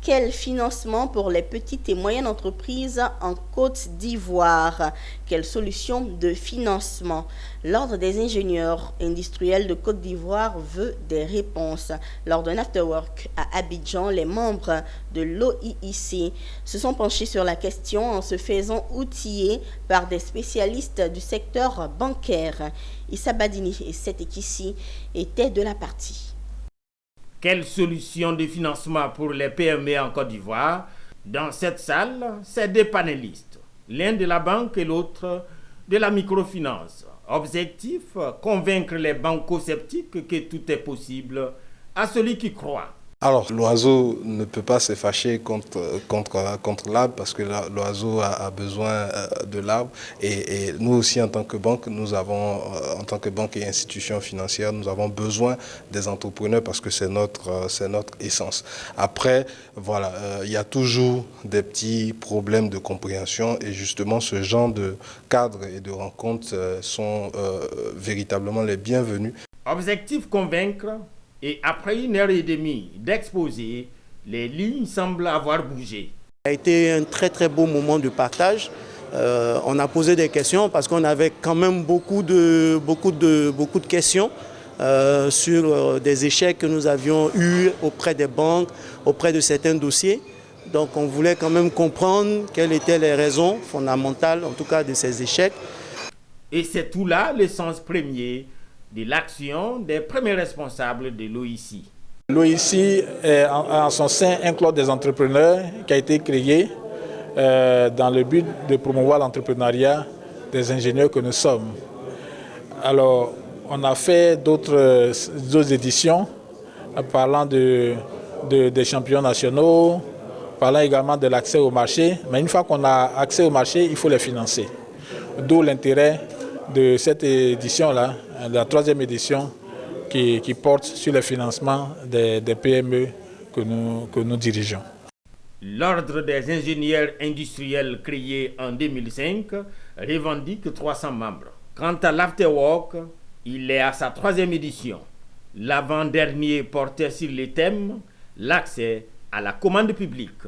Quel financement pour les petites et moyennes entreprises en Côte d'Ivoire? Quelle solution de financement? L'Ordre des ingénieurs industriels de Côte d'Ivoire veut des réponses. Lors d'un afterwork à Abidjan, les membres de l'OIIC se sont penchés sur la question en se faisant outiller par des spécialistes du secteur bancaire. Issa Badini et Setekissi étaient de la partie. Quelle solution de financement pour les PME en Côte d'Ivoire? Dans cette salle, c'est deux panélistes, l'un de la banque et l'autre de la microfinance. Objectif, convaincre les banco-sceptiques que tout est possible à celui qui croit. Alors, l'oiseau ne peut pas se fâcher contre l'arbre parce que l'oiseau a besoin de l'arbre. Et nous aussi, en tant que banque, en tant que banque et institution financière, nous avons besoin des entrepreneurs parce que c'est notre essence. Après, voilà, il y a toujours des petits problèmes de compréhension et justement, ce genre de cadres et de rencontres sont véritablement les bienvenus. Objectif, convaincre. Et après 1h30 d'exposé, les lignes semblent avoir bougé. Ça a été un très très beau moment de partage. On a posé des questions parce qu'on avait quand même beaucoup de questions sur des échecs que nous avions eus auprès des banques, auprès de certains dossiers. Donc on voulait quand même comprendre quelles étaient les raisons fondamentales, en tout cas, de ces échecs. Et c'est tout là le sens premier de l'action des premiers responsables de l'OIIC. L'OIIC est en son sein un club des entrepreneurs qui a été créé dans le but de promouvoir l'entrepreneuriat des ingénieurs que nous sommes. Alors, on a fait d'autres éditions parlant des champions nationaux, parlant également de l'accès au marché. Mais une fois qu'on a accès au marché, il faut les financer. D'où l'intérêt de cette édition-là, la troisième édition, qui porte sur le financement des PME que nous dirigeons. L'Ordre des ingénieurs industriels créé en 2005 revendique 300 membres. Quant à l'Afterwork, il est à sa troisième édition. L'avant-dernier portait sur les thèmes l'accès à la commande publique.